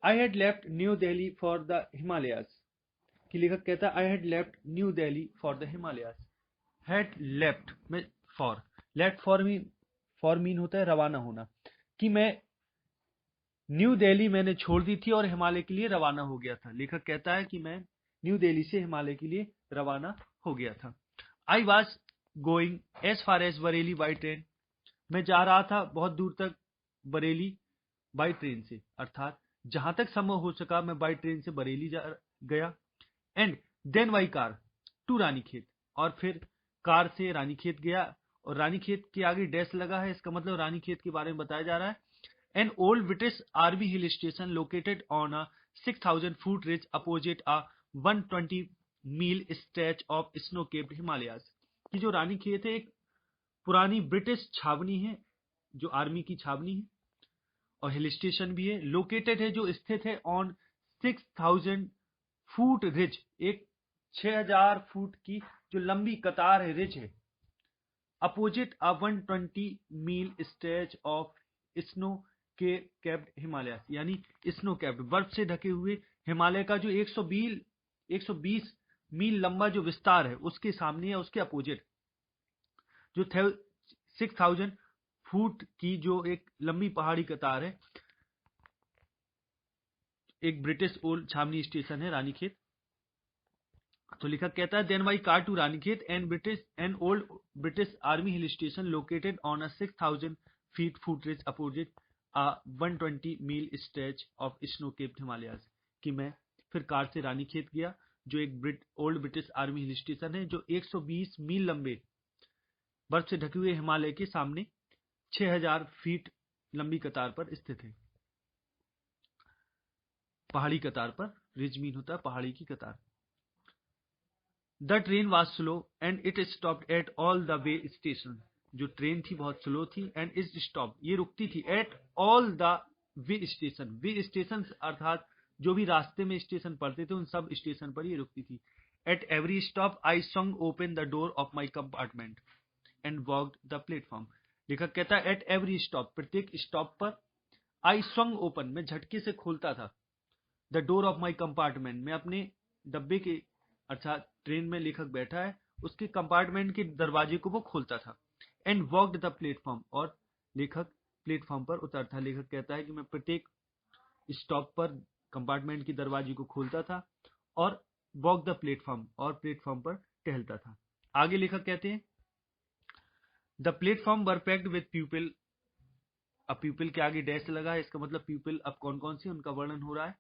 I had left new Delhi for the Himalayas, कि लेखक कहता है I had left new Delhi for the Himalayas. Had left में फॉर, लेफ्ट फॉर मीन होता है रवाना होना, कि मैं न्यू दिल्ली मैंने छोड़ दी थी और हिमालय के लिए रवाना हो गया था। लेखक कहता है कि मैं न्यू दिल्ली से हिमालय के लिए रवाना हो गया था। I was going as far as Bareilly by train, मैं जा रहा था बहुत दूर तक बरेली बाई ट्रेन से, अर्थात जहां तक संभव हो सका मैं बाई ट्रेन से बरेली गया। And then by car to Ranikhet, और फिर कार से रानीखेत गया, और रानीखेत के आगे डैश लगा है, इसका मतलब रानीखेत के बारे में बताया जा रहा है। An old British Army hill station located on a 6,000 foot ridge opposite a 120 meal stretch of snow-capped Himalayas। कि जो रानीखेत है एक पुरानी ब्रिटिश छावनी है, जो आर्मी की छावनी है, और हिल स्टेशन भी है, लोकेटेड है जो स्थित है ऑन 6,000 फूट रिज, एक 6,000 फुट की जो लंबी कतार है, रिज है, opposite a 120 mile stretch of snow के कैप्ड हिमालय, यानी स्नो कैप्ड बर्फ से ढके हुए हिमालय का जो 120 मील लंबा जो विस्तार है उसके सामने या उसके अपोजिट जो 6,000 फुट की जो एक लंबी पहाड़ी कतार है, एक ब्रिटिश ओल्ड छावनी स्टेशन है रानीखेत। तो लेखक कहता है then by car to Ranikhet an old British army hill station located on a 6,000 feet foot ridge opposite a 120 mile stretch of snow capped Himalayas. कि मैं फिर कार से रानीखेत गया, जो एक old British army hill station है जो 120 मील लंबे बर्फ से ढके हुए हिमालय के सामने 6,000 फीट लंबी कतार पर स्थित है, पहाड़ी कतार पर। रिज मीन होता है पहाड़ी की कतार। The train was slow and it stopped at all the way station, जो ट्रेन थी बहुत स्लो थी, एंड इट स्टॉप ये रुकती थी, at all the way station, way station अर्थात जो भी रास्ते में स्टेशन पड़ते थे उन सब स्टेशन पर ये रुकती थी। At every stop I song open the door of my compartment and walked the platform. लेखक कहता है एट एवरी स्टॉप, प्रत्येक स्टॉप पर, आई सॉन्ग ओपन मैं झटके से खोलता था, the door of my compartment मैं अपने डब्बे के, अर्थात ट्रेन में लेखक बैठा है उसके कंपार्टमेंट के दरवाजे को वो खोलता था। एंड वॉकड द प्लेटफॉर्म, और लेखक प्लेटफॉर्म पर उतरता। लेखक कहता है कि मैं प्रत्येक स्टॉप पर कंपार्टमेंट के दरवाजे को खोलता था और वॉक द प्लेटफॉर्म, और प्लेटफॉर्म पर टहलता था। आगे लेखक कहते हैं the platform were packed with people, अब पीपल के आगे डैश लगा है, इसका मतलब पीपल अब कौन कौन से उनका वर्णन हो रहा है।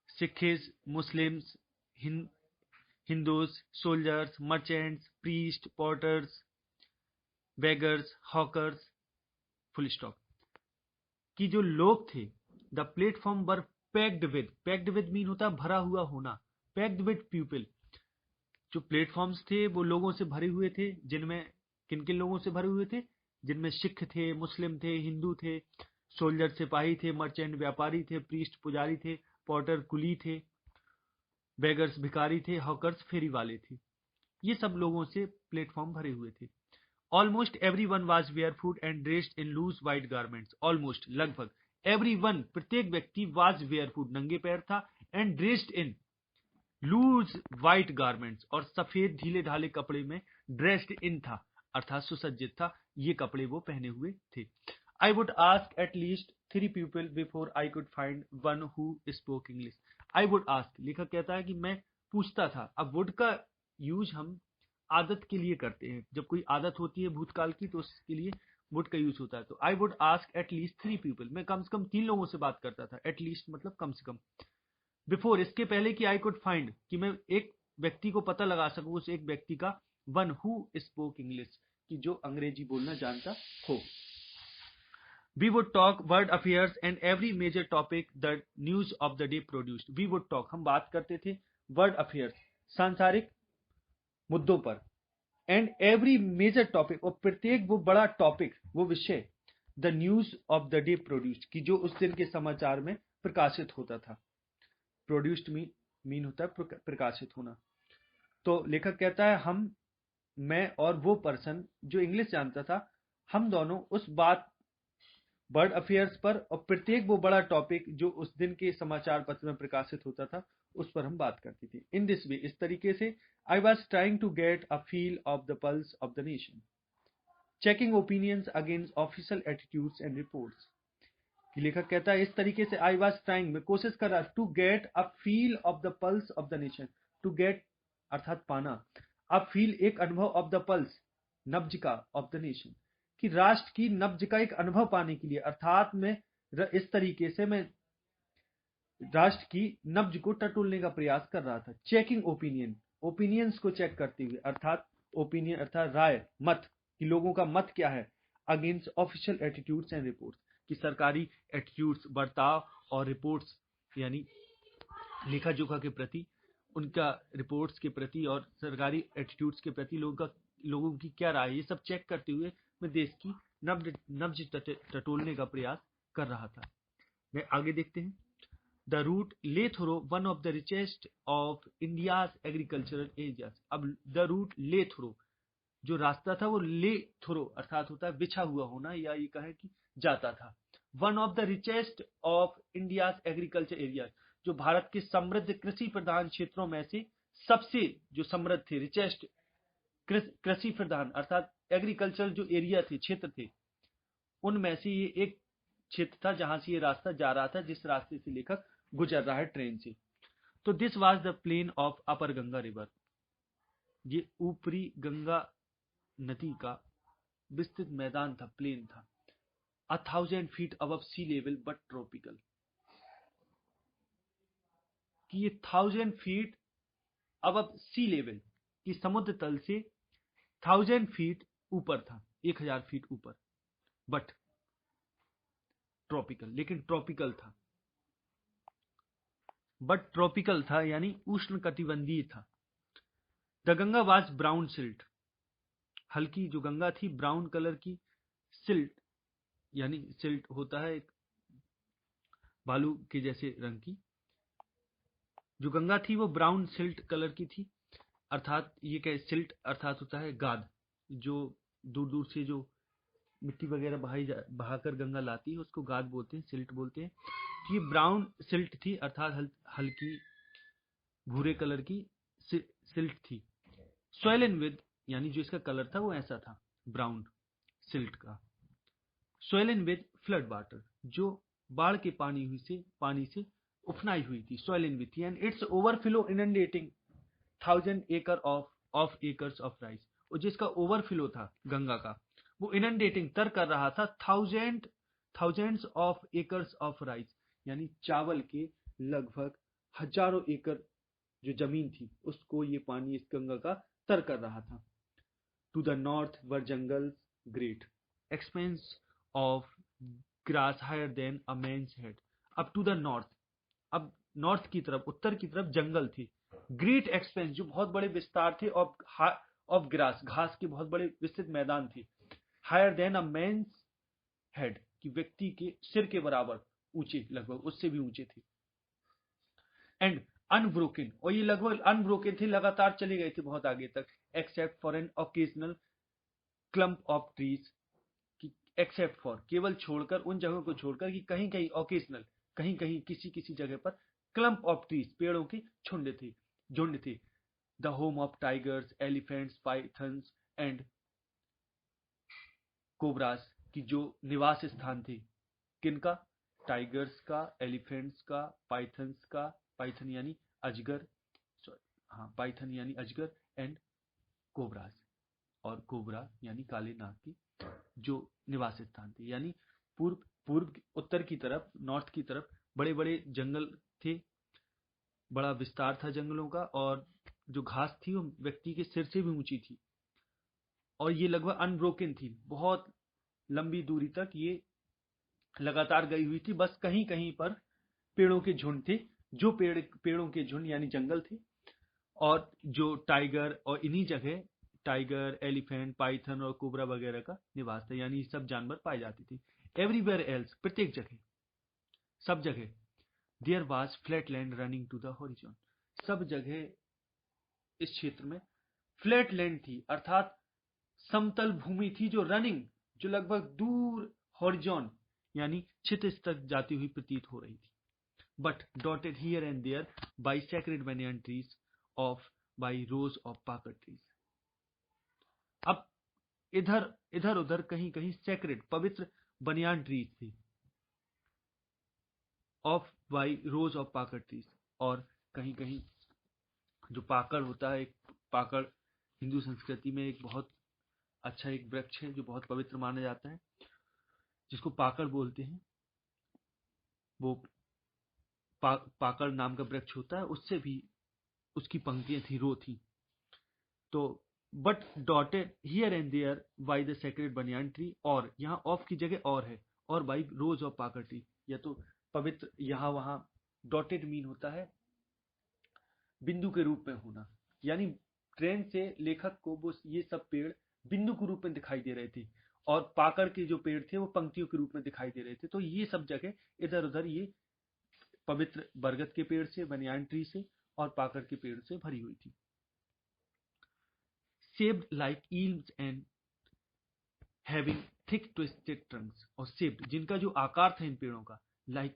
Six Muslims, Hindus, soldiers, merchants, priest, porters, beggars, hawkers, full stop. कि जो लोग थे, the platform were packed with mean होता है भरा हुआ होना, पैक्ड विद पीपल, जो प्लेटफॉर्म्स थे वो लोगों से भरे हुए थे, जिनमें किन किन लोगों से भरे हुए थे, जिनमें सिख थे, मुस्लिम थे, हिंदू थे, सोल्जर सिपाही थे, मर्चेंट व्यापारी थे, प्रीस्ट पुजारी थे, पोर्टर कुली थे, बेगर्स भिखारी थे, हॉकर्स फेरी वाले थे। ये सब लोगों से प्लेटफॉर्म भरे हुए थे। Almost every one was barefoot and dressed in loose white garments, almost लगभग, एवरी वन प्रत्येक व्यक्ति, वॉज वेयरफुट नंगे पैर था, and dressed in loose white garments और सफेद ढीले ढाले कपड़े में, ड्रेस्ड इन था अर्थात सुसज्जित था, ये कपड़े वो पहने हुए थे। I would ask at least 3 people before I could find one who spoke English. I would ask, लेखक कहता है कि मैं पूछता था। अब वुड का यूज हम आदत के लिए करते हैं, जब कोई आदत होती है भूतकाल की तो उसके लिए वुड का यूज होता है। तो I would ask at least 3 people, मैं कम से कम 3 लोगों से बात करता था, एट लीस्ट मतलब कम से कम, बिफोर इसके पहले कि आई कुड फाइंड कि मैं एक व्यक्ति को पता लगा सकूं, उस एक व्यक्ति का, वन हु स्पोक इंग्लिश, कि जो अंग्रेजी बोलना जानता हो। We would talk world affairs and every major topic the news of the day produced. We would talk, हम बात करते थे वर्ल्ड अफेयर्स, सांसारिक मुद्दों पर, एंड एवरी मेजर टॉपिक, और प्रत्येक वो बड़ा टॉपिक, वो विषय, the news of the day produced, कि जो उस दिन के समाचार में प्रकाशित होता था। प्रोड्यूस्ड मीन होता है प्रकाशित होना। तो लेखक कहता है मैं और वो पर्सन जो इंग्लिश जानता था, हम दोनों उस बात बर्ड अफेयर्स पर, और प्रत्येक वो बड़ा टॉपिक जो उस दिन के समाचार पत्र में प्रकाशित होता था उस पर हम बात करते थे। इन दिस वे, इस तरीके से I was trying to get a feel of the pulse of the nation, checking opinions against official attitudes and reports. लेखक कहता है इस तरीके से आई वॉज ट्राइंग, मैं कोशिश कर रहा, to get a feel of the pulse of the nation, to get अर्थात पाना, अ फील एक अनुभव, ऑफ द पल्स नब्ज का, ऑफ द नेशन कि राष्ट्र की नब्ज का एक अनुभव पाने के लिए, अर्थात मैं इस तरीके से मैं राष्ट्र की नब्ज को टटोलने का प्रयास कर रहा था। चेकिंग ओपिनियन, ओपिनियंस को चेक करते हुए, अर्थात ओपिनियन अर्थात राय, मत, कि लोगों का मत क्या है, against official attitudes and reports, कि सरकारी एटीट्यूड्स, बर्ताव और रिपोर्ट्स यानी लेखा जोखा के प्रति, उनका रिपोर्ट्स के प्रति और सरकारी एटीट्यूड्स के प्रति लोगों की क्या राय है, ये सब चेक करते हुए मैं देश की नब्ज टटोलने का प्रयास कर रहा था। मैं आगे देखते हैं। The route lay through, one of the richest of India's agricultural areas. अब द रूट ले थ्रो, जो रास्ता था वो ले थ्रो अर्थात होता है बिछा हुआ होना, या ये कहें कि जाता था। One of the richest of India's agriculture area, जो भारत के समृद्ध कृषि प्रधान क्षेत्रों में से सबसे जो समृद्ध थे, रिचेस्ट कृषि प्रधान अर्थात एग्रीकल्चर जो एरिया थे, क्षेत्र थे, उनमें से ये एक क्षेत्र था जहां से ये रास्ता जा रहा था, जिस रास्ते से लेखक गुजर रहा है ट्रेन से। तो this was the plain of upper Ganga river, ये ऊपरी गंगा नदी का विस्तृत मैदान था, प्लेन था। 1000 feet above sea level but tropical, कि ये 1000 फीट अबव सी लेवल की समुद्र तल से 1000 फीट ऊपर था, 1000 फीट ऊपर, बट ट्रॉपिकल, लेकिन ट्रॉपिकल था। बट ट्रॉपिकल था यानी उष्ण कटिबंधीय था। The Ganga was brown silt, हल्की जो गंगा थी ब्राउन कलर की, सिल्ट यानी सिल्ट होता है एक बालू के जैसे रंग की, जो गंगा थी वो ब्राउन सिल्ट कलर की थी। अर्थात ये क्या, सिल्ट अर्थात होता है गाद, जो दूर दूर से जो मिट्टी वगैरह बहाकर गंगा लाती है उसको गाद बोलते हैं, सिल्ट बोलते हैं। तो ये ब्राउन सिल्ट थी अर्थात हल्की भूरे कलर की सिल्ट थी। सोइलन विद, यानी जो इसका कलर था वो ऐसा था ब्राउन सिल्ट का। सोइलन विद फ्लड वाटर, जो बाढ़ के पानी से उफनाई हुई थी, सोइलन विद, एंड इट्स ओवरफ्लो इनंडेटिंग 1000 एकड़ ऑफ एकर्स ऑफ राइस, और जिसका ओवरफ्लो था गंगा का, वो इनंडेटिंग तर कर रहा था thousands of acres of rice, यानी चावल के लगभग हजारों एकड़ जो जमीन थी उसको ये पानी इस गंगा का तर कर रहा था। To the north were jungle great, expanse of grass higher than a man's head. अब टू द नॉर्थ, अब नॉर्थ की तरफ, उत्तर की तरफ जंगल थे, ग्रेट एक्सपेंस जो बहुत बड़े विस्तार थे, ऑफ ग्रास, घास के बहुत बड़े विस्तृत मैदान थे, higher than a man's head कि व्यक्ति के सिर के बराबर ऊंचे, लगभग उससे भी ऊंचे थे। एंड अनब्रोकन, और ये लगभग अनब्रोकन थे, लगातार चले गए थे बहुत आगे तक, except for an occasional clump of trees, कि एक्सेप्ट फॉर केवल छोड़कर, उन जगहों को छोड़कर कि कहीं कहीं ओकेजनल, कहीं कहीं किसी किसी जगह पर क्लम्प ऑफ ट्रीज पेड़ों के झुंड थे। The home of tigers, elephants, pythons and cobras, की जो निवास स्थान थे किनका, टाइगर्स का, एलिफेंट्स का, पाइथन्स का, पाइथन यानी अजगर, हाँ पाइथन यानी अजगर, एंड कोबरास, और कोबरा यानी काले नाग की जो निवास स्थान थे। यानी पूर्व उत्तर की तरफ, नॉर्थ की तरफ बड़े बड़े जंगल थे, बड़ा विस्तार था जंगलों का, और जो घास थी वो व्यक्ति के सिर से भी ऊंची थी, और ये लगभग अनब्रोकन थी, बहुत लंबी दूरी तक ये लगातार गई हुई थी। बस कहीं कहीं पर पेड़ों के झुंड थे, जो पेड़ों के झुंड यानी जंगल थे, और जो टाइगर, और इन्हीं जगह टाइगर, एलिफेंट, पाइथन और कोबरा वगैरह का निवास था, यानी सब जानवर पाए जाते थे। एवरीवेयर एल्स, प्रत्येक जगह, सब जगह, there was flat land running to the horizon, सब जगह इस क्षेत्र में फ्लैट लैंड थी अर्थात समतल भूमि थी, जो रनिंग, जो लगभग दूर हॉरिजॉन यानी क्षितिज तक जाती हुई प्रतीत हो रही थी। But dotted here and there by sacred banyan trees of by rows of pakar trees. अब इधर इधर उधर कहीं कहीं सैक्रेड पवित्र बनियान ट्रीज थी of by rows of pakar trees, और कहीं कहीं जो पाकर होता है, एक पाकर हिंदू संस्कृति में एक बहुत अच्छा एक वृक्ष है जो बहुत पवित्र माना जाता है, जिसको पाकर बोलते हैं। वो पाकर नाम का वृक्ष होता है, उससे भी उसकी पंक्तियां थी, रो थी। तो but dotted here and there by the sacred banyan tree, और यहाँ ऑफ की जगह और है, और by rows of pakar tree, या तो पवित्र यहाँ वहां डॉटेड मीन होता है बिंदु के रूप में होना, यानी ट्रेन से लेखक को वो ये सब पेड़ बिंदु के रूप में दिखाई दे रहे थे, और पाकर के जो पेड़ थे वो पंक्तियों के रूप में दिखाई दे रहे थे। तो ये सब जगह इधर उधर ये पवित्र बरगद के पेड़ से, बनियान ट्री से और पाकर के पेड़ से भरी हुई थी। shaped like eels and having thick twisted trunks, और shaped जिनका जो आकार था इन पेड़ों का, like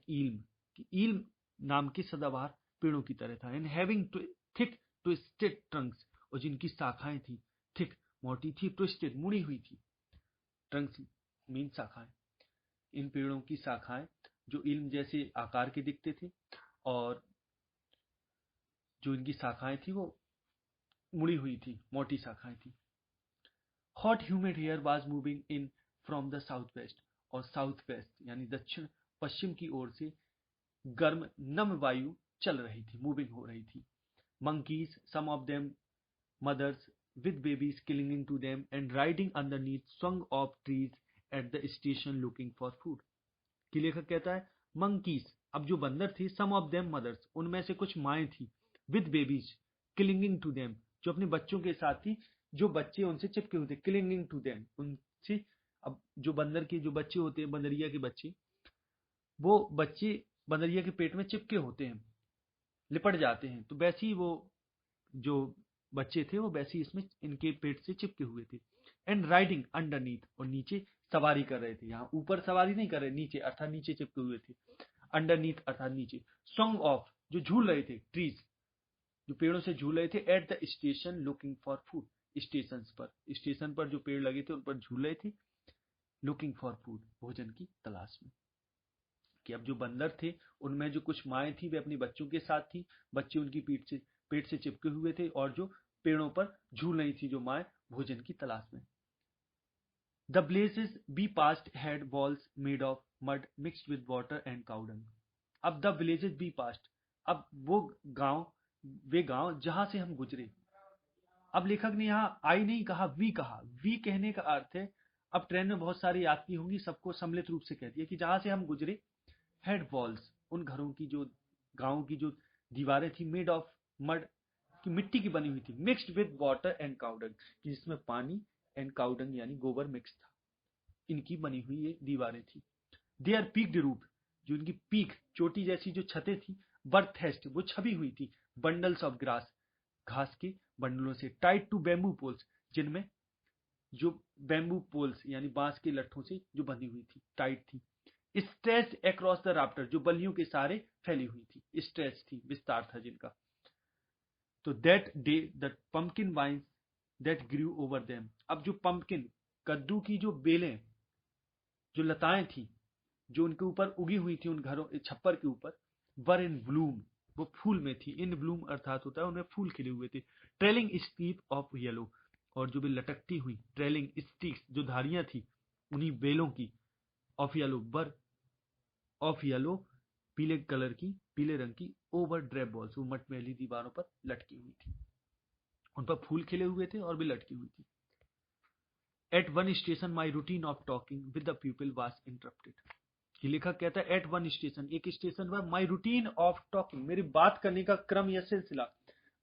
eel नाम के सदाबहार पेड़ों की तरह था, and having thick twisted trunks, और जिनकी शाखाएं थी thick मोटी थी, twisted मुड़ी हुई थी, trunks मीन शाखाएं। इन पेड़ों की शाखाएं जो इल्म जैसे आकार के दिखते थे, और जो इनकी शाखाएं थी वो मुड़ी हुई थी, मोटी शाखाएं थी। Hot humid air was moving in from the south west, और साउथ वेस्ट यानी दक्षिण पश्चिम की ओर से गर्म नम वायु चल रही थी, मूविंग हो रही थी। Monkeys, some of them mothers with babies clinging to them and riding underneath swung of trees at the station looking for food। कि लेखक कहता है monkeys, अब जो बंदर थे, some of them mothers, उनमें से कुछ माएँ थी, with babies clinging to them, जो अपने बच्चों के साथ थी, जो बच्चे उनसे चिपके हुए थे, clinging to them, उनसे। अब जो बंदर के जो बच्चे होते हैं, बंदरिया के बच्चे, वो बच्चे बंदरिया के पेट में चिपके होते हैं, लिपट जाते हैं, तो वैसे ही वो जो बच्चे थे वो वैसे ही इसमें इनके पेट से चिपके हुए थे। एंड राइडिंग अंडरनीथ, और नीचे सवारी कर रहे थे, यहाँ ऊपर सवारी नहीं कर रहे, नीचे अर्थात नीचे चिपके हुए थे, अंडरनीथ अर्थात नीचे। सॉन्ग ऑफ, जो झूल रहे थे, ट्रीज जो पेड़ों से झूल रहे थे, at the station looking for food, station पर जो पेड़ लगे थे उन पर झूल रहे थे, लुकिंग फॉर फूड, भोजन की तलाश में। कि अब जो बंदर थे उनमें जो कुछ माएँ थी वे अपने बच्चों के साथ थी, बच्चे उनकी पेट से चिपके हुए थे, और जो पेड़ों पर झूल रही थी जो माएँ, भोजन की तलाश में। The villages we passed had walls made of mud mixed with water and cow dung. अब द विलेजेस बी पास्ट, अब वे गांव जहां से हम गुजरे। अब लेखक ने यहाँ आई नहीं कहा, वी कहा। वी कहने का अर्थ है अब ट्रेन में बहुत सारे यात्री होंगी, सबको सम्मिलित रूप से कह दिया कि जहां से हम गुजरे, हेड वॉल्स, उन घरों की जो गांव की जो दीवारें थी, मेड ऑफ मड, की मिट्टी की बनी हुई थी, mixed with water and cow dung, जिसमें पानी एंड काउडंग यानी गोबर मिक्स था, इनकी बनी हुई ये दीवारें थी। दे आर पीक्ड रूफ, जो इनकी पीक चोटी जैसी जो छतें थी, बर्थेस्ट, वो छबी हुई थी, बंडल्स ऑफ ग्रास, घास के बंडलों से, टाइड टू बैम्बू पोल्स, जिनमें जो बैम्बू पोल्स यानी बांस के लट्ठों से जो बंधी हुई थी, टाइट थी। स्ट्रेच अक्रॉस द राफ्टर, जो बल्लियों के सहारे फैली हुई थी, स्ट्रेच थी, विस्तार था जिनका। तो that day the pumpkin vines that grew over them, अब जो पम्पकिन, कद्दू की जो बेलें, जो लताएं थी, जो उनके ऊपर उगी हुई थी, उन घरों छप्पर के ऊपर, वर इन ब्लूम, वो फूल में थी। इन ब्लूम अर्थात होता है उनमें फूल खिले हुए थे। ट्रेलिंग स्टीप ऑफ येलो, और जो भी लटकती हुई, ट्रेलिंग स्टिक्स, जो धारियां थी उन्हीं बेलों की, ऑफ येलो, बर ऑफ येलो, पीले कलर की, पीले रंग की, ओवर ड्रेप बॉल्स, वो मटमैली दीवारों पर लटकी हुई थी, उन पर फूल खिले हुए थे और भी लटकी हुई थी। At one station my routine of talking with the people was interrupted. कि लेखक कहता है एट वन स्टेशन, एक स्टेशन पर, माई रूटीन ऑफ टॉकिंग, मेरी बात करने का क्रम या सिलसिला,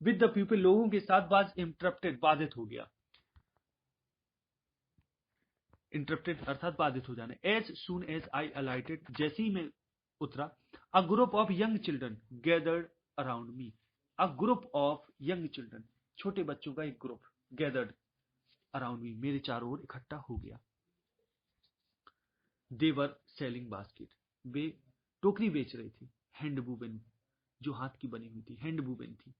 विद द पीपल, लोगों के साथ, वाज इंटरप्टेड, बाधित हो गया। इंटरप्टेड अर्थात बाधित हो जाना। एज सून एज आई अलाइटेड, जैसे ही मैं उतरा, a group of young children gathered around me, a group of young children, छोटे बच्चों का एक ग्रुप, गैदर्ड अराउंड मी, मेरे चारों ओर इकट्ठा हो गया। दे वर सेलिंग बास्केट, वे टोकरी बेच रहे थे। हैंड वुवन, जो हाथ की बनी हुई थी, हैंड वुवन थी।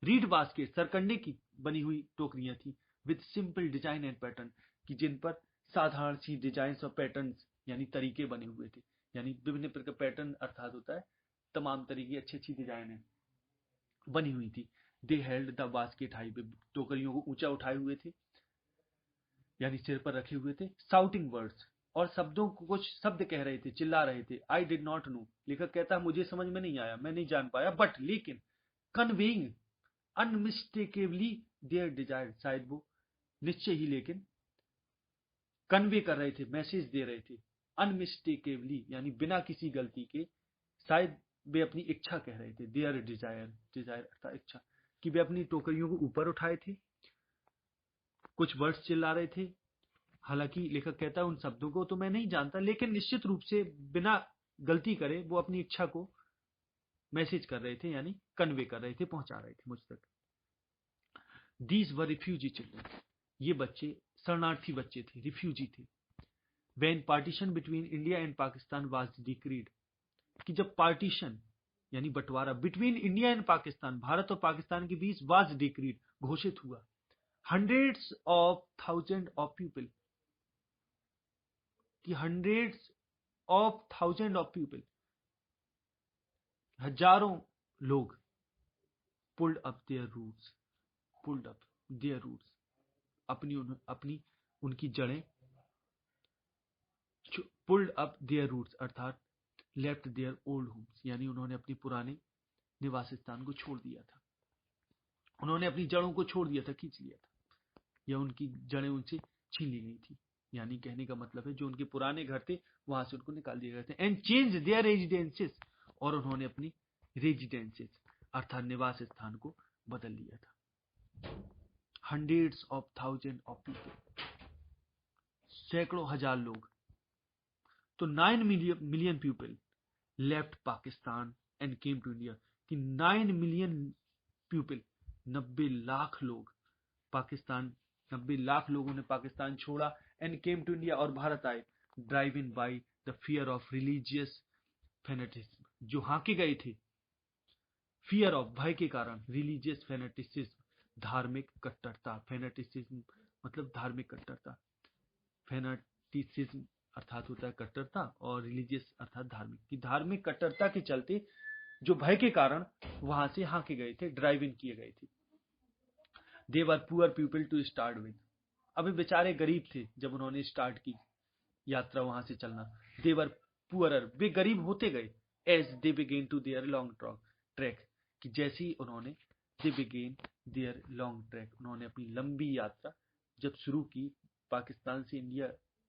रीड बास्केट, सरकंडे की बनी हुई टोकरियां थी। With simple design and pattern, कि जिन पर साधारण सी डिजाइन और पैटर्न यानी तरीके बने हुए थे। यानी विभिन्न प्रकार पैटर्न अर्थात होता है तमाम तरीके, अच्छी अच्छी डिजाइन बनी हुई थी। दे हेल्ड द बास्केट हाई, टोकरियों को ऊंचा उठाए हुए थे यानी सिर पर रखे हुए थे। साउटिंग वर्ड्स, और शब्दों को कुछ शब्द कह रहे थे, चिल्ला रहे थे। आई डिड नॉट नो, लेखक कहता है मुझे समझ में नहीं आया, मैं नहीं जान पाया। बट लेकिन कन्वेइंग अनमिस्टेकेबली देयर डिजायर, शायद वो निश्चय ही लेकिन कन्वे कर रहे थे, मैसेज दे रहे थे। अनमिस्टेकेबली यानी बिना किसी गलती के, शायद वे अपनी इच्छा कह रहे थे। देयर डिजायर, डिजायर अर्थात इच्छा, कि वे अपनी टोकरियों को ऊपर उठाए थे, कुछ वर्ड्स चिल्ला रहे थे। हालांकि लेखक कहता है उन शब्दों को तो मैं नहीं जानता, लेकिन निश्चित रूप से बिना गलती करे वो अपनी इच्छा को मैसेज कर रहे थे, यानी कन्वे कर रहे थे, पहुंचा रहे थे मुझ तक। दीज वर रिफ्यूजी चिल्ड्रन, ये बच्चे शरणार्थी बच्चे थे, रिफ्यूजी थे। When partition between India and Pakistan was decreed, कि जब पार्टीशन यानी बंटवारा between India and Pakistan, Bharat और पाकिस्तान के बीच, वाज डिक्रीड घोषित हुआ। Hundreds of thousand of people, कि hundreds of thousand of people, हजारों लोग, pulled up their roots, pulled up their roots, अपनी उनकी जड़ें, पुल्ड अप देयर रूट्स अर्थात लेफ्ट देयर ओल्ड होम्स, यानी उन्होंने अपने पुराने निवास स्थान को छोड़ दिया था, उन्होंने अपनी जड़ों को छोड़ दिया था, खींच लिया था, या उनकी जड़ें उनसे छीन ली गई थी। यानी कहने का मतलब है जो उनके पुराने घर थे वहां से उनको निकाल दिए गए थे। एंड चेंज देयर रेजिडेंसेस, और उन्होंने अपनी रेजिडेंसेस अर्थात निवास स्थान को बदल लिया था। Hundreds of thousand of people, सैकड़ों हजार लोग, तो 9 million people left Pakistan and came to India, कि 9 मिलियन पीपल, 90 लाख लोग पाकिस्तान, 90 लाख लोगों ने पाकिस्तान छोड़ा, एंड केम टू इंडिया और भारत आए। Driven by the fear of religious fanaticism, जो हाके गए थे फियर ऑफ, भय के कारण, रिलीजियस फेनेटिसिज्म धार्मिक कट्टरता, फेनेटिसिज्म मतलब धार्मिक कट्टरता, फेनेटिसिज्म अर्थात होता है कट्टरता, और रिलीजियस अर्थात धार्मिक, की धार्मिक कट्टरता के चलते जो भय के कारण वहां से हाके गए थे, ड्राइव इन किए गए थे। They were poor people to start with, अभी बेचारे गरीब थे जब उन्होंने स्टार्ट की यात्रा वहां से चलना। दे वर पुअरर, वे गरीब होते गए। As they began to their long trek, कि जैसे ही उन्होंने, they began their long trek, उन्होंने अपनी लंबी यात्रा जब शुरू की पाकिस्तान से इंडिया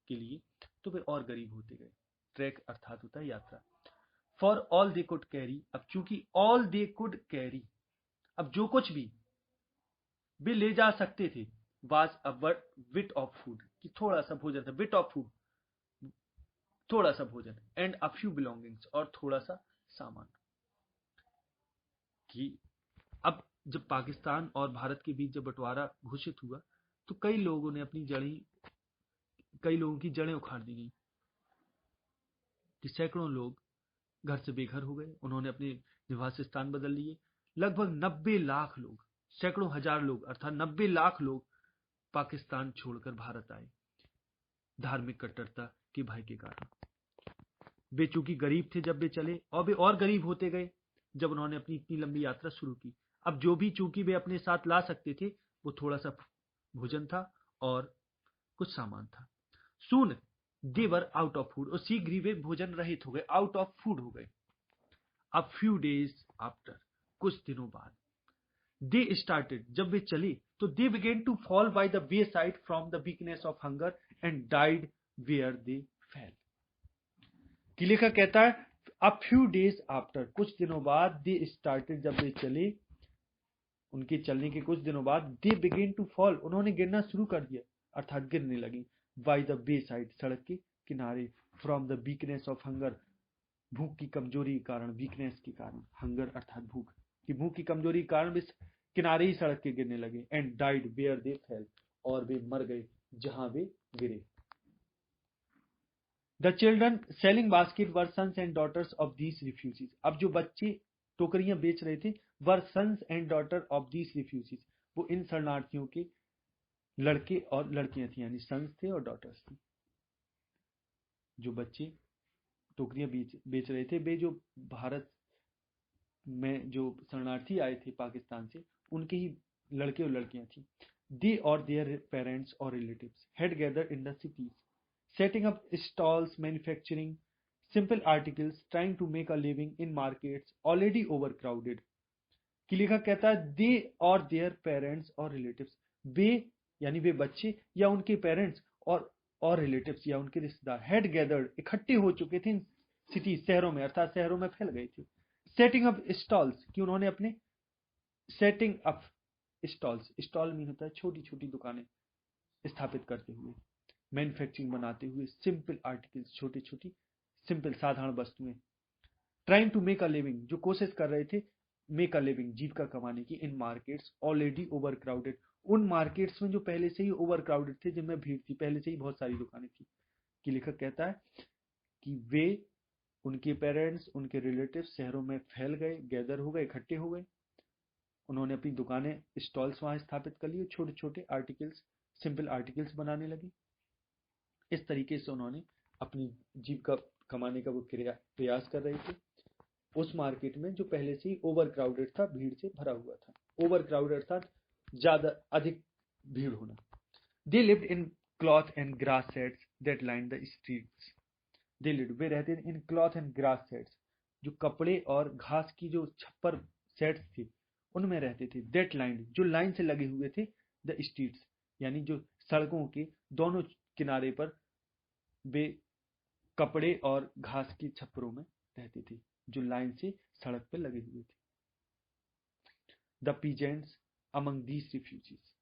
के लिए, तो वे और गरीब होते गए। ट्रैक अर्थात होता है यात्रा। For all they could carry, अब चूंकि ऑल दे कुड कैरी, अब जो कुछ भी वे ले जा सकते थे, was a bit of food, कि थोड़ा सा भोजन था, बिट ऑफ फूड थोड़ा सा भोजन, एंड अ फ्यू बिलोंगिंग्स और थोड़ा सा सामान। कि अब जब पाकिस्तान और भारत के बीच जब बंटवारा घोषित हुआ तो कई लोगों ने अपनी जड़ें, कई लोगों की जड़ें उखाड़ दी गई, कि सैकड़ों लोग घर से बेघर हो गए, उन्होंने अपने निवास स्थान बदल लिए। लगभग 90 लाख लोग, सैकड़ों हजार लोग अर्थात 90 लाख लोग पाकिस्तान छोड़कर भारत आए, धार्मिक कट्टरता के भय के कारण। वे चूंकि गरीब थे जब वे चले, और वे और गरीब होते गए जब उन्होंने अपनी इतनी लंबी यात्रा शुरू की। अब जो भी चूंकि वे अपने साथ ला सकते थे वो थोड़ा सा भोजन था और कुछ सामान था। सून दे वर आउट ऑफ फूड, और शीघ्र ही वे भोजन रहित हो गए, आउट ऑफ फूड हो गए। अब फ्यू डेज आफ्टर, कुछ दिनों बाद, दे स्टार्टेड, जब वे चले तो they began to fall by the wayside from the weakness of hunger and died where they fell. कि लेखक कहता है अ फ्यू डेज आफ्टर, कुछ दिनों बाद, दे स्टार्टेड, जब वे चले, उनके चलने के कुछ दिनों बाद, दे बिगेन टू फॉल, उन्होंने गिरना शुरू कर दिया अर्थात गिरने लगी। बाय द वे साइड, सड़क के किनारे, from the weakness of hunger, भूख की कमजोरी के कारण, वीकनेस के कारण, हंगर अर्थात भूख, कि भूख की कमजोरी के कारण वे किनारे ही सड़क के गिरने लगे। And died where they fell, और वे मर गए जहां वे गिरे। The children selling basket were sons and daughters of these refugees. अब जो बच्चे टोकरियां बेच रहे थे were sons and daughter of these refugees, वो इन शरणार्थियों के लड़के और लड़कियां थी, यानी सन्स थे और डॉटर्स थी। जो बच्चे टोकरियां बेच रहे थे वे जो भारत में जो शरणार्थी आए थे पाकिस्तान से, उनके ही लड़के और लड़कियां थी। दे और देयर पेरेंट्स और relatives had gathered in the cities, setting up stalls, manufacturing simple articles, trying to make a living in markets already overcrowded। कि लेखक कहता है दे और देयर पेरेंट्स और रिलेटिव्स, वे यानी वे बच्चे या उनके पेरेंट्स और रिलेटिव्स या उनके रिश्तेदार हैड गैदर्ड इकट्ठे हो चुके थे इन सिटी शहरों में, अर्थात शहरों में फैल गए थे। सेटिंग अप स्टॉल्स, कि उन्होंने अपने सेटिंग अप स्टॉल्स, स्टॉल में होता है छोटी छोटी दुकानें स्थापित करते हुए, मैन्युफैक्चरिंग बनाते हुए, सिंपल आर्टिकल्स छोटी छोटी सिंपल साधारण वस्तुएं, trying to make a living जो कोशिश कर रहे थे मेक अ लिविंग जीविका कमाने की, in markets already over crowded, उन मार्केट्स में जो पहले से ही ओवर क्राउडेड थे, जिनमें भीड़ थी, पहले से ही बहुत सारी दुकानें थी। कि लेखक कहता है कि वे उनके पेरेंट्स उनके रिलेटिव शहरों में फैल गए, गैदर हो गए, इकट्ठे हो गए, उन्होंने अपनी दुकानें स्टॉल्स वहां स्थापित कर लिए, छोटे छोटे आर्टिकल्स सिंपल आर्टिकल्स बनाने लगे। इस तरीके से उन्होंने अपनी जीविका कमाने का वो प्रयास कर रहे थे उस मार्केट में जो पहले से ही ओवर क्राउडेड था, भीड़ से भरा हुआ था। ओवर क्राउडेड अर्थात ज्यादा अधिक भीड़ होना। They lived in cloth and grass sheds that line the streets. They lived, वे रहते थे in cloth and grass sheds, जो कपड़े और घास की जो छप्पर सेट्स थे उनमें रहते थे। दैट लाइन, जो लाइन से लगे हुए थे, द स्ट्रीट्स यानी जो सड़कों के दोनों किनारे पर वे कपड़े और घास की छप्परों में रहते थे, जो लाइन से सड़क पर लगे हुए थे। The peasants among these refugees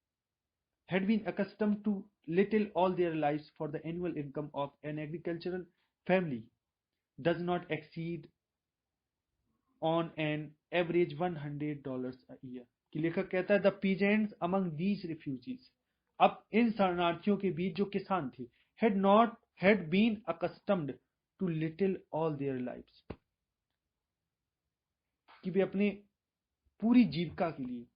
had been accustomed to little all their lives, for the annual income of an agricultural family does not exceed on an average $100 a year। कि लेखक कहता है the peasants among these refugees, अब इन शरणार्थियों के बीच जो किसान थे, had been accustomed to little all their lives, कि वे अपने पूरी जीविका के लिए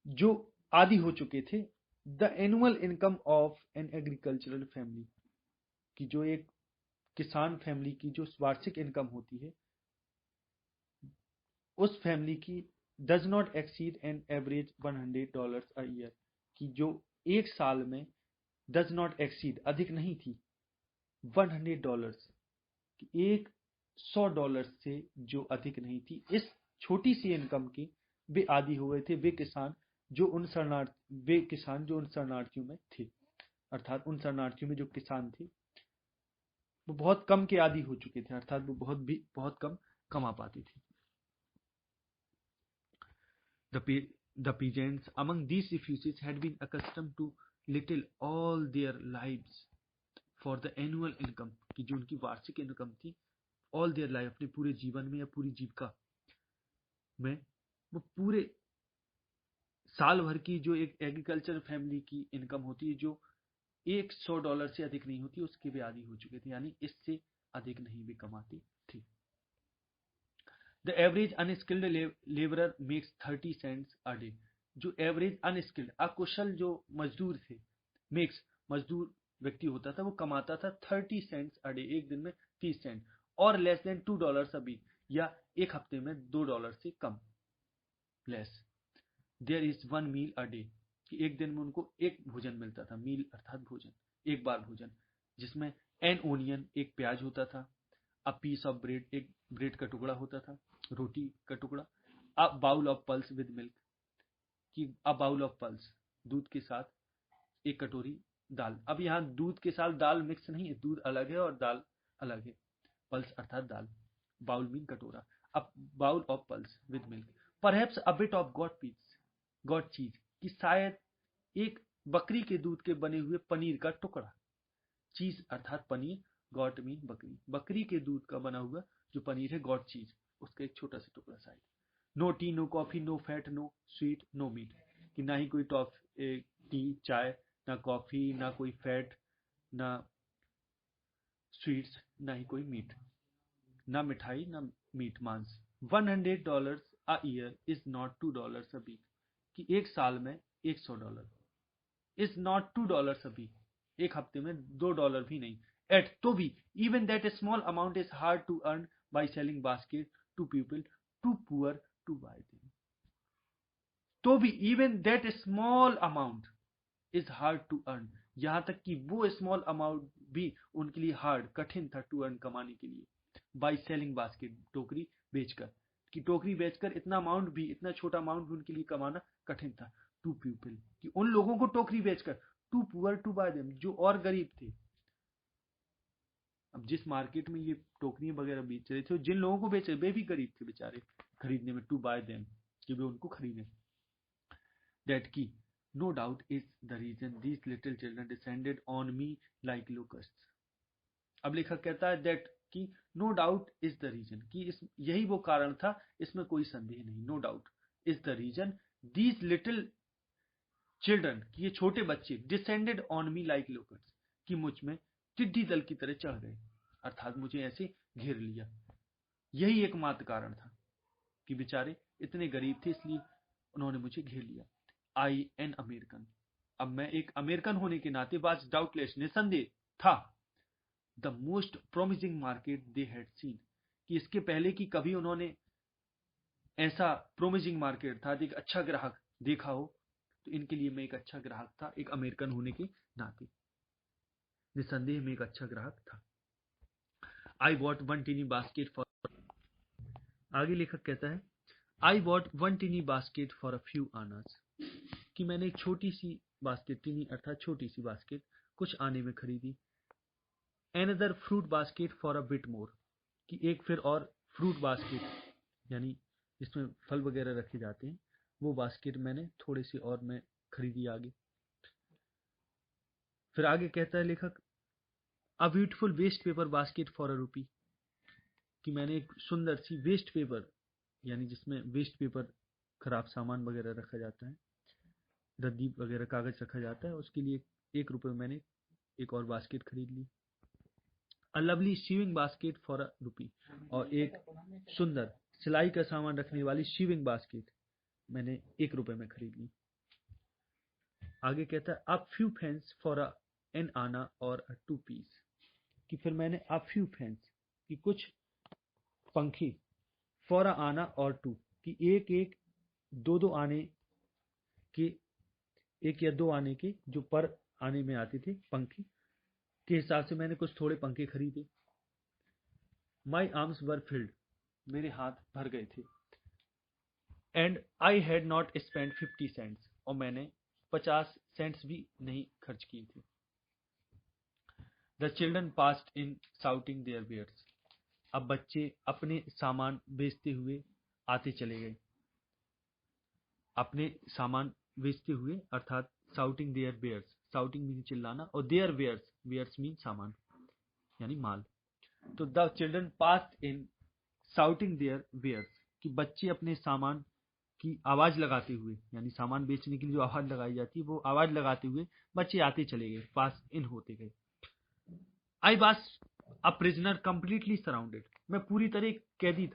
जो आदि हो चुके थे। The annual income of an agricultural family, की जो एक किसान फैमिली की जो वार्षिक इनकम होती है, उस फैमिली की does not exceed an average $100 a year, की जो एक साल में डज नॉट एक्सीड अधिक नहीं थी $100, एक $100 से जो अधिक नहीं थी। इस छोटी सी इनकम के वे आदि हुए थे, वे किसान जो उन शरणार्थियों में थे, अर्थात उन शरणार्थियों में जो किसान थे वो बहुत कम के आदि हो चुके थे, अर्थात वो बहुत कम कमा पाते थे। The peasants among these refugees had been accustomed to little all their lives, for the annual income, कि जो उनकी वार्षिक इनकम थी, all their life अपने पूरे जीवन में या पूरी जीविका में, वो पूरे साल भर की जो एक एग्रीकल्चर फैमिली की इनकम होती है जो $100 से अधिक नहीं होती, उसके भी आदी हो चुके थे, यानी इससे अधिक नहीं भी कमाते थे। The average unskilled labourer makes 30 cents a day, जो एवरेज अनस्किल्ड अकुशल जो मजदूर थे, मेक्स मजदूर व्यक्ति होता था, वो कमाता था 30 सेंट्स अ डे, एक दिन में 30 सेंट, और लेस देन $2 अ वीक, या एक हफ्ते में $2 से कम, less. There is one meal a day, कि एक दिन में उनको एक भोजन मिलता था, मील अर्थात भोजन, एक बार भोजन, जिसमें एन ओनियन एक प्याज होता था, अ पीस ऑफ ब्रेड एक ब्रेड का टुकड़ा होता था, रोटी का टुकड़ा, a bowl of pulse with milk, कि अ बाउल ऑफ पल्स दूध के साथ एक कटोरी दाल। अब यहाँ दूध के साथ दाल मिक्स नहीं है, दूध अलग है और दाल अलग है, पल्स अर्थात दाल, बाउल मीन कटोरा, a bowl of pulse with milk, perhaps a bit of goat cheese, कि शायद एक बकरी के दूध के बने हुए पनीर का टुकड़ा, चीज अर्थात पनीर, गॉट मीन बकरी, बकरी के दूध का बना हुआ जो पनीर है, गॉट चीज, उसका एक छोटा सा टुकड़ा शायद। No tea, no coffee, no fat, no sweet, no meat, कि ना ही कोई टी चाय, ना कॉफी, ना कोई फैट, ना स्वीट्स, ना ही कोई मीट, ना मिठाई ना मीट मांस। $100 a year is not $2 a week, कि एक साल में $100 इज नॉट $2 अ वीक, एक हफ्ते में $2 भी नहीं। एट तो भी even that small amount is hard to earn by selling basket to people too poor to buy them. तो भी even that small amount is hard to earn, यहां तक कि वो स्मॉल अमाउंट भी उनके लिए हार्ड, कठिन था टू अर्न, कमाने के लिए। बाई सेलिंग बास्केट, टोकरी बेचकर, कि टोकरी बेचकर इतना अमाउंट भी, इतना छोटा अमाउंट भी उनके लिए कमाना कठिन था। टू पीपल, कि उन लोगों को टोकरी बेचकर, too poor to buy them, जो और गरीब थे। अब जिस मार्केट में ये टोकरी वगैरह बेच रहे थे, जिन लोगों को बेच रहे वे भी गरीब थे बेचारे, खरीदने में, टू बाय देम, कि वे उनको खरीदें। That key, no doubt, is the reason these little children descended on me like locusts. अब लेखक कहता है that कि no doubt is the reason, कि यही वो कारण था, इसमें कोई संदेह नहीं। no doubt is the reason these little children, कि ये छोटे बच्चे, descended on me like locusts, कि मुझ में टिड्डी दल की तरह चढ़ गए, अर्थात मुझे ऐसे घेर लिया। यही एकमात्र कारण था कि बेचारे इतने गरीब थे, इसलिए उन्होंने मुझे घेर लिया। आई एन अमेरिकन, अब मैं एक अमेरिकन होने के नाते वाज डाउटलेस, निसंदेह था, the most promising market they had seen, कि इसके पहले कि कभी उन्होंने ऐसा प्रोमिसिंग मार्केट था, एक अच्छा ग्राहक देखा हो, तो इनके लिए मैं एक अच्छा ग्राहक था, एक अमेरिकन होने के नाते निसंदेह में एक अच्छा ग्राहक था। I bought one tiny basket for, आगे लेखक कहता है, I bought one tiny basket for a few annas, कि मैंने एक छोटी सी बास्केट, टीनी अर्थात छोटी सी बास्केट, कुछ आने में खरीदी। Another fruit basket for a bit more, कि एक फिर और फ्रूट बास्केट, यानी जिसमें फल वगैरह रखे जाते हैं, वो बास्केट मैंने थोड़ी सी और मैं खरीदी आगे। फिर आगे कहता है लेखक, a beautiful waste paper basket for a rupee, कि मैंने एक सुंदर सी वेस्ट पेपर, यानी जिसमें वेस्ट पेपर, खराब सामान वगैरह रखा जाता है, रद्दी वगैरह कागज रखा जाता है, उसके लिए ₹1 मैंने एक और बास्केट खरीद ली। A lovely sieving basket for a rupee, और एक सुंदर सिलाई का सामान रखने वाली शीविंग बास्केट मैंने ₹1 में खरीद ली। आगे कहता है, a few pence for an anna आना और अ 2 पीस, कि फिर मैंने अ फ्यू फेंस, कि कुछ पंखे, फॉर अ आना और 2, कि एक एक दो दो आने के, एक या दो आने के, जो पर आने में आते थे पंखे के हिसाब से मैंने कुछ थोड़े पंखे खरीदे। माई आर्म्स वर फिल्ड, मेरे हाथ भर गए थे। And I had not spend 50 cents, और मैंने 50 सेंट्स भी नहीं खर्च किए थे। The children passed in shouting their wares, अब बच्चे अपने सामान बेचते हुए आते चले गए, अपने सामान बेचते हुए, अर्थात shouting their wares, shouting mean चिल्लाना, और देयर वेयर्स, वेयर्स मीन सामान, यानी माल। तो the children passed in shouting their wares, कि बच्चे अपने सामान की आवाज लगाते हुए, यानी सामान बेचने के लिए जो आवाज लगाई जाती है, वो आवाज लगाते हुए बच्चे आते चले गए, पास इन होते गए। I was a prisoner completely surrounded, मैं पूरी तरह एक कैदी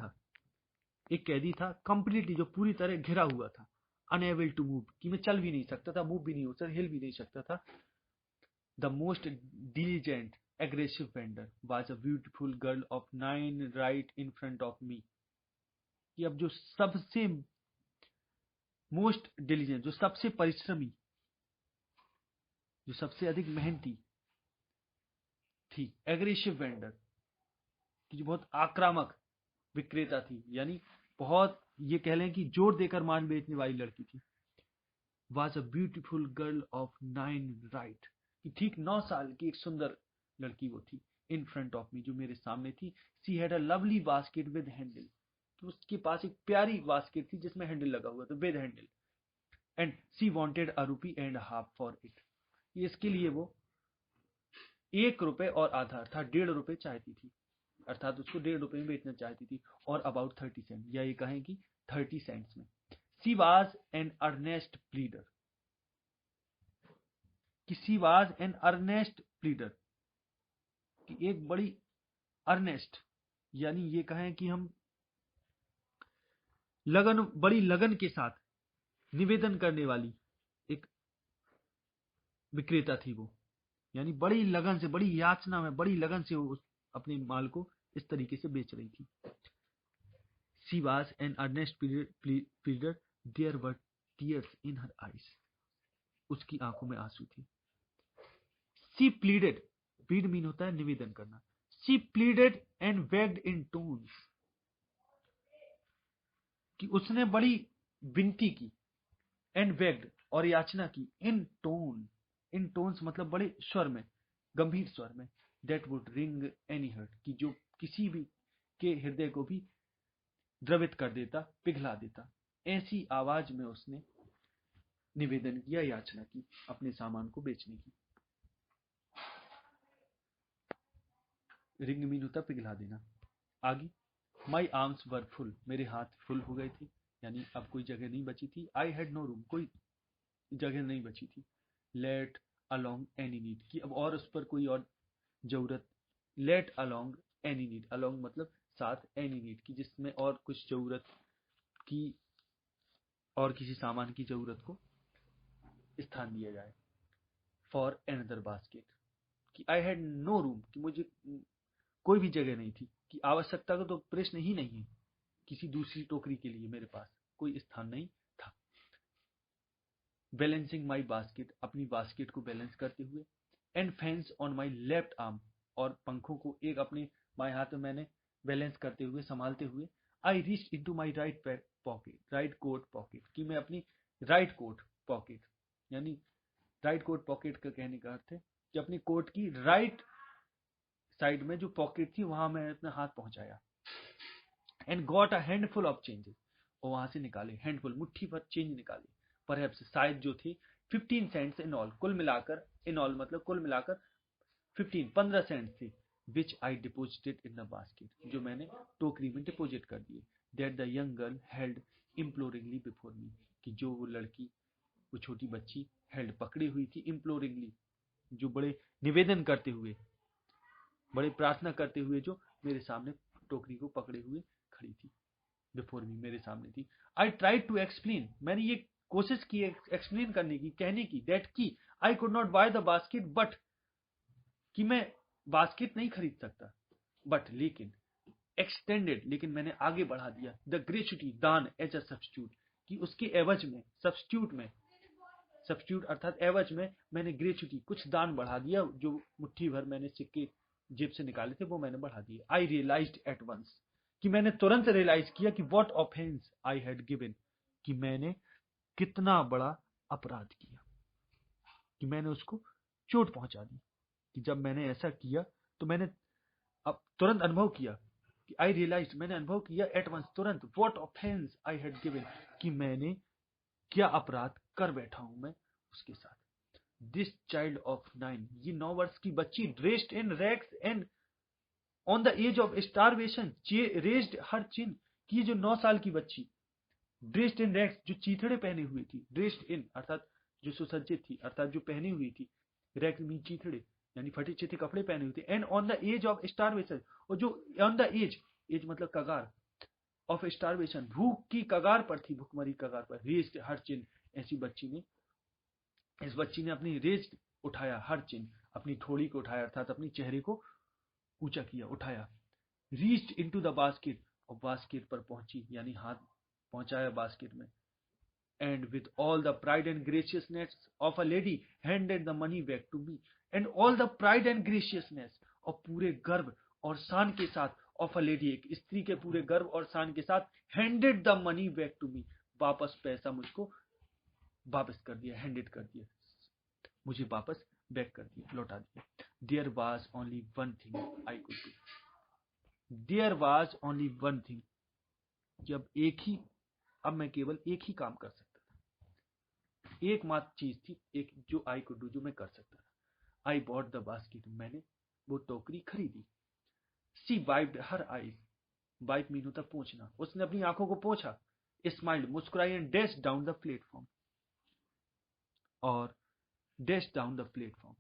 था, कंप्लीटली, जो पूरी तरह घिरा हुआ था। अनएबल टू मूव, कि मैं चल भी नहीं सकता था, मूव भी नहीं हो सकता, हिल भी नहीं सकता था। The most diligent aggressive vendor was a beautiful girl of 9 right in front of me, कि अब जो सबसे मोस्ट डिलीजेंट, जो सबसे परिश्रमी, जो सबसे अधिक मेहनती थी, एग्रेसिव वेंडर, कि जो बहुत आक्रामक विक्रेता थी, यानी बहुत, ये कह लें कि जोर देकर माल बेचने वाली लड़की थी। Was a beautiful girl of 9 right, कि ठीक 9 साल की एक सुंदर लड़की वो थी। इन फ्रंट ऑफ मी, जो मेरे सामने थी। She had a lovely basket with handle, तो उसके पास एक प्यारी बास्केट थी जिसमें हैंडल लगा हुआ था, with handle. And she wanted a ₹1.50 for it, इसके लिए वो ₹1 और आधा, अर्थात ₹1.50 चाहती थी, अर्थात उसको ₹1.50 में बेचना चाहती थी, और अबाउट 30 सेंट, या ये कहें कि 30 सेंट्स में। She was an earnest pleader, कि she was an earnest pleader, कि एक बड़ी अर्नेस्ट, यानी ये कहें कि हम बड़ी लगन के साथ निवेदन करने वाली एक विक्रेता थी वो। यानी बड़ी लगन से, बड़ी याचना में, बड़ी लगन से वो अपने माल को इस तरीके से बेच रही थी। She was an earnest pleader. There were tears in her eyes. उसकी आंखों में आंसू थे। She pleaded. Plead मीन होता है निवेदन करना। She pleaded and begged in tones. कि उसने बड़ी विनती की, and begged और याचना की, in tone. In tones मतलब बड़े स्वर में, गंभीर स्वर में, that would wring any heart, कि जो किसी भी के हृदय को भी द्रवित कर देता, पिघला देता। ऐसी आवाज में उसने निवेदन किया, याचना की अपने सामान को बेचने की। रिंग मीन होता पिघला देना। आगे, माई आर्म्स वर फुल, मेरे हाथ फुल हो गए थे, यानी अब कोई जगह नहीं बची थी। आई हैड नो रूम, कोई जगह नहीं बची थी। लेट अलोंग एनी नीड, कि अब और उस पर कोई और जरूरत। Let along any need, along मतलब साथ, एनी नीड की जिसमें और कुछ जरूरत की, और किसी सामान की जरूरत को स्थान दिया जाए। फॉर एनदर बास्केट, कि आई हैड नो रूम, कि मुझे कोई भी जगह नहीं थी, कि आवश्यकता का तो प्रश्न ही नहीं है, किसी दूसरी टोकरी के लिए मेरे पास कोई स्थान नहीं था। बैलेंसिंग माई बास्केट, अपनी बास्केट को बैलेंस करते हुए। And fans on my left arm, और पंखों को एक अपने बाएं हाथ में मैंने बैलेंस करते हुए, संभालते हुए। I reached into my right pocket, right coat pocket, कि मैं अपनी राइट कोट पॉकेट, यानी राइट कोट पॉकेट का कहने का अर्थ है कि अपनी कोट की राइट साइड में जो पॉकेट थी वहां मैं अपना हाथ पहुंचाया। And got a handful of changes, और वहां से निकाले हैंडफुल, मुट्ठी भर चेंज निकाले। परहैप्स शायद जो थे 15 सेंट्स इन ऑल, कुल मिलाकर, इन ऑल मतलब कुल मिलाकर 15 सेंट्स थे। Which I deposited in the basket, जो मैंने टोकरी में डिपोजिट कर दिए। That the young girl held imploringly before me, कि जो वो लड़की, वो छोटी बच्ची हेल्ड पकड़ी हुई थी, इम्प्लोरिंगली जो बड़े निवेदन करते हुए, बड़े प्रार्थना करते हुए जो मेरे सामने टोकरी को पकड़े हुए खड़ी थी। बिफोर मी, मेरे सामने थी। आई ट्राइड टू एक्सप्लेन, मैंने ये कोशिश की एक्सप्लेन करने की, कहने की, दैट की I could not by the basket but, कि मैं बास्केट नहीं खरीद सकता, बट लेकिन एक्सटेंडेड, लेकिन मैंने आगे बढ़ा दिया, द ग्रेचुटी दान एज अ सब्स्टिट्यूट, कि उसके एवज में, सब्स्टिट्यूट में, सब्स्टिट्यूट अर्थात एवज में मैंने ग्रेचुटी कुछ दान बढ़ा दिया, जो मुट्ठी भर मैंने सिक्के जेब से निकाले थे वो मैंने बढ़ा दिए। आई रियलाइज्ड एट वंस, कि मैंने तुरंत रियलाइज किया कि what offence I had given, कि मैंने कितना बड़ा अपराध किया, कि मैंने उसको चोट पहुंचा दी। कि जब मैंने ऐसा किया तो मैंने अब तुरंत अनुभव किया, कि आई रियलाइज, मैंने अनुभव किया एट वंस, तुरंत, what offence I had given, कि मैंने क्या अपराध कर बैठा हूं मैं उसके साथ। दिस चाइल्ड ऑफ 9, ये 9 वर्ष की बच्ची, dressed in rags and on the edge of starvation, raised her chin, की जो 9 साल की बच्ची, ड्रेस्ड इन रैग्स, जो चीथड़े पहने हुई थी, ड्रेस्ड इन अर्थात जो सुसज्जित थी, अर्थात जो पहनी हुई थी, रैग मीन चीथड़े, यानी फटे चिथे कपड़े पहने हुए थे। And on the edge of starvation, और जो ऑन द एज, एज मतलब कगार, ऑफ स्टारवेशन, भूख की कगार पर थी, भूखमरी कगार पर। रेज्ड हर चिन, ऐसी बच्ची ने, इस बच्ची ने अपनी रेज्ड उठाया, हर चिन अपनी ठोड़ी को उठाया, अर्थात अपनी चेहरे को ऊंचा किया, उठाया। रीच्ड इनटू द बास्केट, और बास्केट पर पहुंची, यानी हाथ पहुंचाया बास्केट में। And with all the pride and graciousness of a lady handed the money back to me, and all the pride and graciousness, और पूरे गर्व और शान के साथ, of a lady, एक स्त्री के पूरे गर्व और शान के साथ, handed the money back to me, वापस पैसा मुझको वापस कर दिया, handed कर दिया, मुझे वापस बैक कर दिया, लौटा दिया। There was only one thing I could do, there was only one thing, कि अब मैं केवल एक ही काम कर सकता था, एकमात्र चीज थी, एक जो आई कुड डू, जो मैं कर सकता था। आई बॉट द बास्केट, मैंने वो टोकरी खरीदी। She wiped her eyes, wipe mean होता पोंछना, उसने अपनी आंखों को पोंछा। स्माइल्ड, मुस्कुराई, and dash down the platform, और डैश डाउन द प्लेटफॉर्म,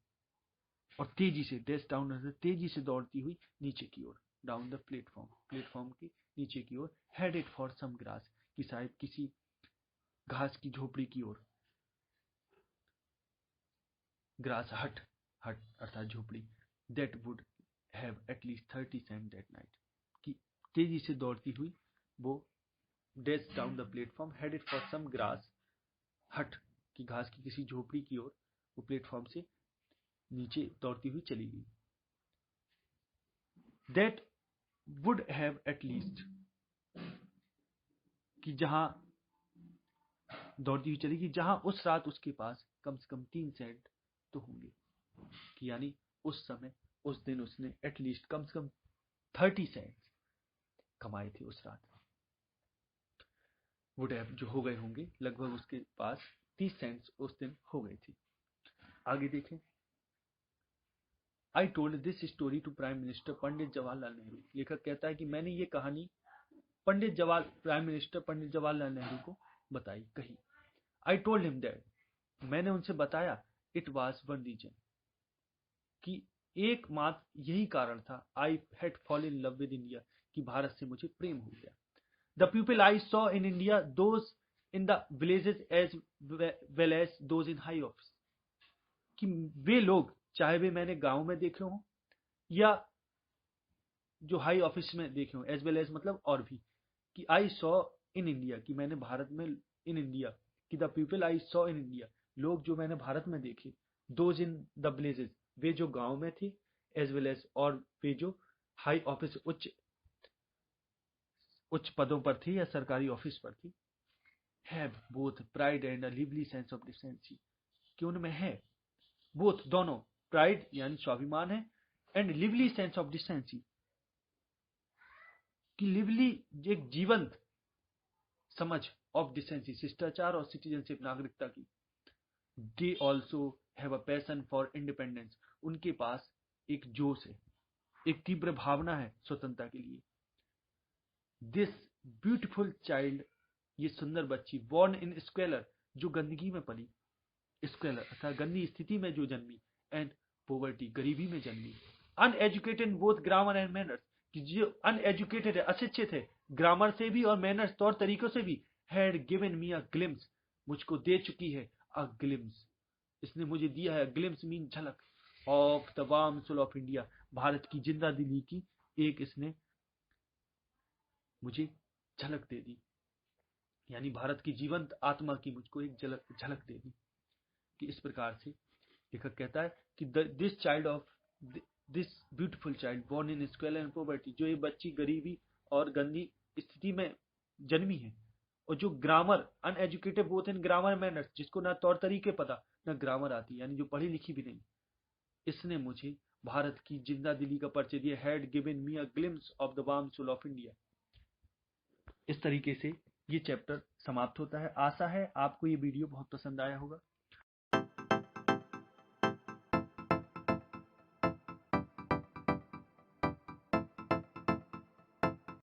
और तेजी से डैश डाउन, तेजी से दौड़ती हुई नीचे की ओर, डाउन द प्लेटफॉर्म, प्लेटफॉर्म के नीचे की ओर, हेडेड फॉर सम ग्रास, कि शायद किसी घास की झोपड़ी की ओर, ग्रास हट, हट अर्थात झोपड़ी, that would have at least 30 cent that night, कि तेजी से दौड़ती हुई वो dash down the platform, headed for some grass hut, की घास की किसी झोपड़ी की ओर वो प्लेटफॉर्म से नीचे दौड़ती हुई चली गई। दैट वुड हैव एटलीस्ट, कि जहां दौड़ती हुई चली गई, जहां उस रात उसके पास कम से कम 3 सेंट तो होंगे, कि यानी उस समय, उस दिन उसने एटलीस्ट कम से कम 30 सेंट कमाए थे उस रात। वुड हैव जो हो गए होंगे, लगभग उसके पास 30 सेंट्स उस दिन हो गए थे। आगे देखें। I told this story to prime minister Pandit Jawaharlal Nehru. लेखक कहता है कि मैंने ये कहानी प्राइम मिनिस्टर पंडित जवाहरलाल नेहरू को बताई, कही। आई टोल्ड हिम दैट, मैंने उनसे बताया, इट वाज वन रीजन, कि एकमात्र यही कारण था, I had fall in love with India, कि भारत से मुझे प्रेम हो गया। The people I saw in India, those in the villages as well as those in high office, कि वे लोग, चाहे वे मैंने गांव में देखे हों या जो हाई ऑफिस में देखे हों, एज वेल एज मतलब और भी, कि आई सॉ इन इंडिया, कि मैंने भारत में, इन इंडिया, कि the people I saw in India, लोग जो मैंने भारत में देखे, दोज इन द विलेजेस, वे जो गांव में थे, एज वेल एज और वे जो हाई ऑफिस, उच्च पदों पर थे या सरकारी ऑफिस पर थी, have both pride and a lively sense of decency, कि उनमें है बोथ दोनों, प्राइड यानी स्वाभिमान है, and lively sense of decency, कि लिवली एक जीवंत समझ ऑफ डिसेंसी, शिष्टाचार और सिटीजनशिप, नागरिकता की। They also have a passion for independence, उनके पास एक जोश है, एक तीव्र भावना है स्वतंत्रता के लिए। दिस ब्यूटिफुल चाइल्ड, ये सुंदर बच्ची, बॉर्न इन स्क्वेलर, जो गंदगी में पली, स्क्वेलर अर्थात गंदी स्थिति में जो जन्मी, एंड पोवर्टी, गरीबी में जन्मी, uneducated both grammar and manners, कि जो अनएजुकेटेड है, अशिक्षित है, ग्रामर से भी और मैनर्स तौर तरीकों से भी, had given me a glimpse, मुझको दे चुकी है, अ ग्लिम्स, इसने मुझे दिया है, ग्लिम्स मीन झलक, of the warm soul of India, भारत की जिंदा दिली की एक इसने मुझे झलक दे दी, यानी भारत की जीवंत आत्मा की मुझको एक झलक दे दी। कि इस प्रकार से लेखक कहता है कि this child of this beautiful child born in squalor and poverty, जो ये बच्ची गरीबी और गंदी स्थिति में जन्मी है, और जो grammar, uneducated both in grammar manners, जिसको ना तौर तरीके पता ना ग्रामर आती, यानी जो पढ़ी लिखी भी नहीं, इसने मुझे भारत की जिंदा दिली का परिचय दिया, had given me a glimpse of the warm soul of India. इस तरीके से ये चैप्टर समाप्त होता है। आशा है आपको ये वीडियो बहुत पसंद आया होगा।